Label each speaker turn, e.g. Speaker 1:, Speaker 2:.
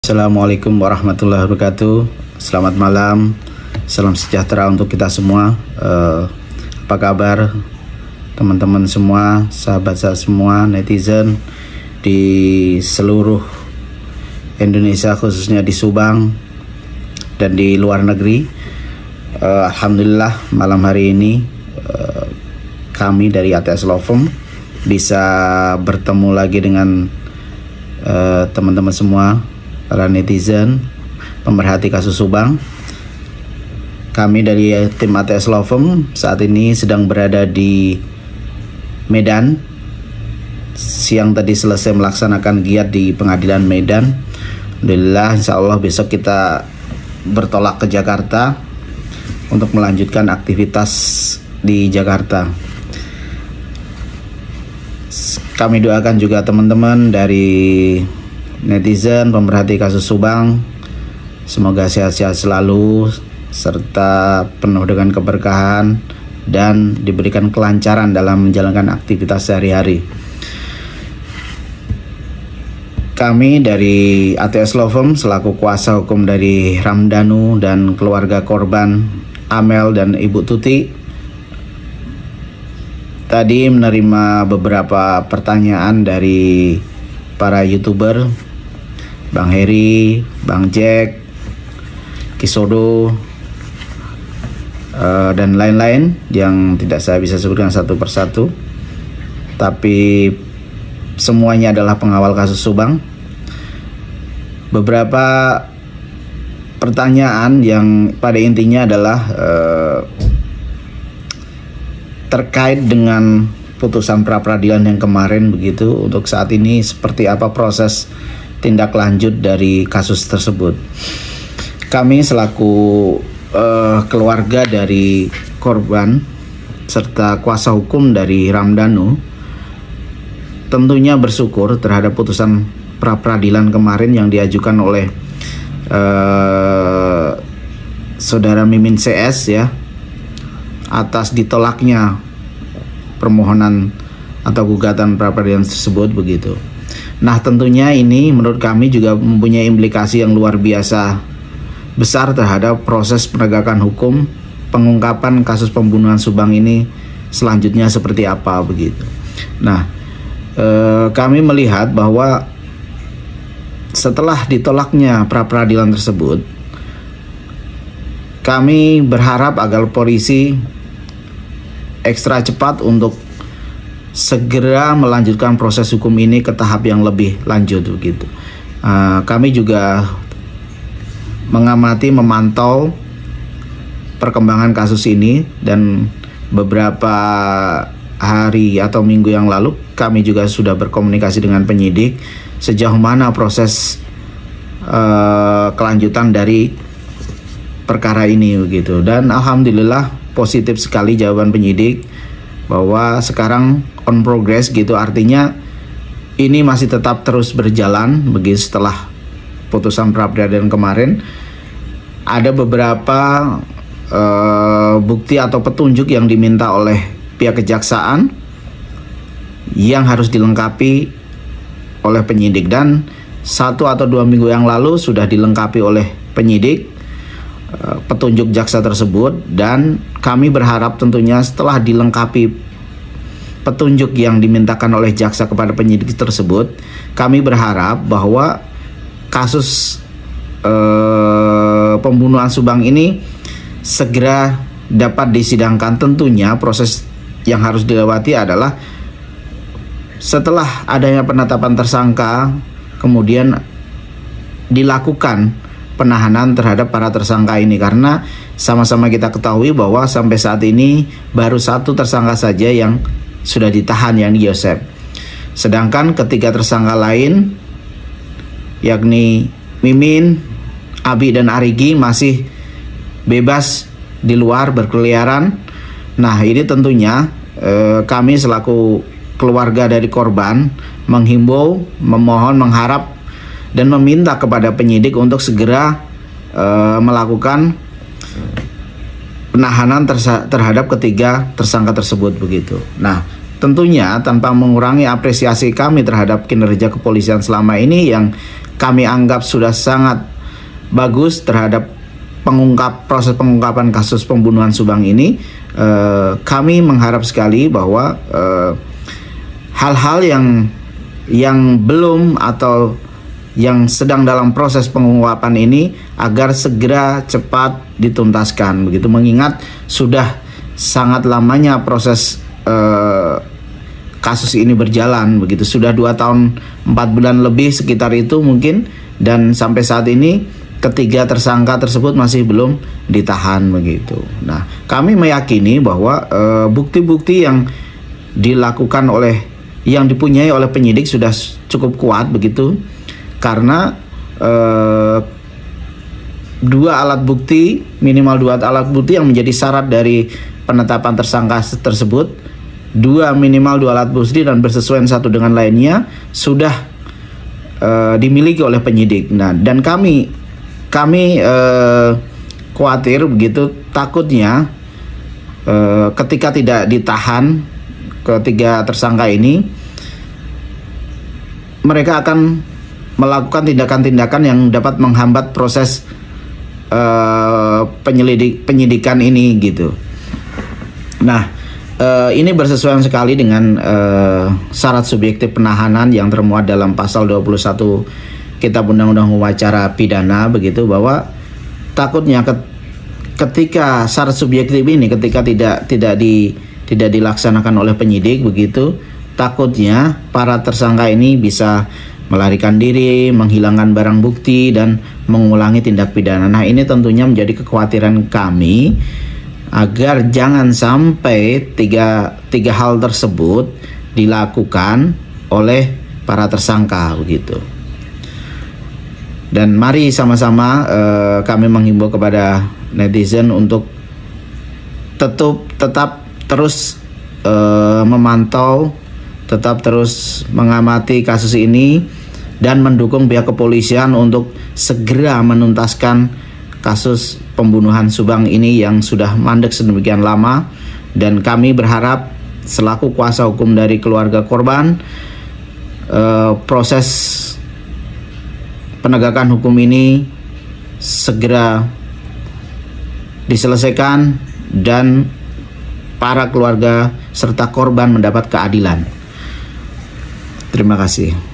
Speaker 1: Assalamualaikum warahmatullahi wabarakatuh. Selamat malam, salam sejahtera untuk kita semua. Apa kabar teman-teman semua, sahabat saya semua, netizen di seluruh Indonesia, khususnya di Subang dan di luar negeri. Alhamdulillah malam hari ini kami dari ATS Law Firm bisa bertemu lagi dengan teman-teman semua, para netizen pemerhati kasus Subang. Kami dari tim ATS Law Firm saat ini sedang berada di Medan. Siang tadi selesai melaksanakan giat di pengadilan Medan. Alhamdulillah, insya Allah besok kita bertolak ke Jakarta untuk melanjutkan aktivitas di Jakarta. Kami doakan juga teman-teman dari netizen pemerhati kasus Subang, semoga sehat-sehat selalu serta penuh dengan keberkahan dan diberikan kelancaran dalam menjalankan aktivitas sehari-hari. Kami dari ATS Law Firm selaku kuasa hukum dari Ramdhanu dan keluarga korban Amel dan Ibu Tuti tadi menerima beberapa pertanyaan dari para YouTuber, Bang Heri, Bang Jack, Kisodo, dan lain-lain yang tidak saya bisa sebutkan satu persatu, tapi semuanya adalah pengawal kasus Subang. Beberapa pertanyaan yang pada intinya adalah terkait dengan putusan pra-peradilan yang kemarin begitu. Untuk saat ini seperti apa proses tindak lanjut dari kasus tersebut. Kami selaku keluarga dari korban serta kuasa hukum dari Ramdhanu tentunya bersyukur terhadap putusan pra-peradilan kemarin yang diajukan oleh saudara Mimin CS ya, atas ditolaknya permohonan atau gugatan pra-peradilan tersebut begitu. Nah, tentunya ini menurut kami juga mempunyai implikasi yang luar biasa besar terhadap proses penegakan hukum pengungkapan kasus pembunuhan Subang ini selanjutnya seperti apa begitu. Nah, kami melihat bahwa setelah ditolaknya pra-peradilan tersebut, kami berharap agar polisi ekstra cepat untuk segera melanjutkan proses hukum ini ke tahap yang lebih lanjut begitu. Kami juga mengamati, memantau perkembangan kasus ini, dan beberapa hari atau minggu yang lalu kami juga sudah berkomunikasi dengan penyidik sejauh mana proses kelanjutan dari perkara ini begitu. Dan alhamdulillah positif sekali jawaban penyidik bahwa sekarang on progress gitu, artinya ini masih tetap terus berjalan begitu. Setelah putusan pra-peradilan kemarin ada beberapa bukti atau petunjuk yang diminta oleh pihak kejaksaan yang harus dilengkapi oleh penyidik, dan 1 atau 2 minggu yang lalu sudah dilengkapi oleh penyidik petunjuk jaksa tersebut. Dan kami berharap tentunya setelah dilengkapi petunjuk yang dimintakan oleh jaksa kepada penyidik tersebut, kami berharap bahwa kasus pembunuhan Subang ini segera dapat disidangkan. Tentunya proses yang harus dilewati adalah setelah adanya penetapan tersangka, kemudian dilakukan penahanan terhadap para tersangka ini, karena sama-sama kita ketahui bahwa sampai saat ini baru 1 tersangka saja yang sudah ditahan, yang Yosep. Sedangkan ketiga tersangka lain yakni Mimin, Abi dan Arigi masih bebas di luar berkeliaran. Nah, ini tentunya kami selaku keluarga dari korban menghimbau, memohon, mengharap dan meminta kepada penyidik untuk segera melakukan penahanan terhadap ketiga tersangka tersebut begitu. Nah, tentunya tanpa mengurangi apresiasi kami terhadap kinerja kepolisian selama ini yang kami anggap sudah sangat bagus terhadap proses pengungkapan kasus pembunuhan Subang ini. Kami mengharap sekali bahwa hal-hal yang belum atau yang sedang dalam proses pengungkapan ini agar segera cepat dituntaskan begitu, mengingat sudah sangat lamanya proses kasus ini berjalan begitu, sudah 2 tahun 4 bulan lebih sekitar itu mungkin, dan sampai saat ini ketiga tersangka tersebut masih belum ditahan begitu. Nah, kami meyakini bahwa bukti-bukti yang dilakukan yang dipunyai oleh penyidik sudah cukup kuat begitu, karena minimal dua alat bukti yang menjadi syarat dari penetapan tersangka tersebut, minimal dua alat bukti dan bersesuaian satu dengan lainnya sudah dimiliki oleh penyidik. Nah, dan kami khawatir begitu, takutnya ketika tidak ditahan ketiga tersangka ini, mereka akan melakukan tindakan-tindakan yang dapat menghambat proses penyidikan ini gitu. Nah, ini bersesuaian sekali dengan syarat subjektif penahanan yang termuat dalam pasal 21 Kitab Undang-Undang Hukum Acara Pidana begitu, bahwa takutnya ketika syarat subjektif ini ketika tidak dilaksanakan oleh penyidik begitu, takutnya para tersangka ini bisa melarikan diri, menghilangkan barang bukti, dan mengulangi tindak pidana. Nah, ini tentunya menjadi kekhawatiran kami agar jangan sampai tiga hal tersebut dilakukan oleh para tersangka begitu. Dan mari sama-sama kami menghimbau kepada netizen untuk tetap terus memantau, tetap terus mengamati kasus ini, dan mendukung pihak kepolisian untuk segera menuntaskan kasus pembunuhan Subang ini yang sudah mandek sedemikian lama. Dan kami berharap selaku kuasa hukum dari keluarga korban, proses penegakan hukum ini segera diselesaikan dan para keluarga serta korban mendapat keadilan. Terima kasih.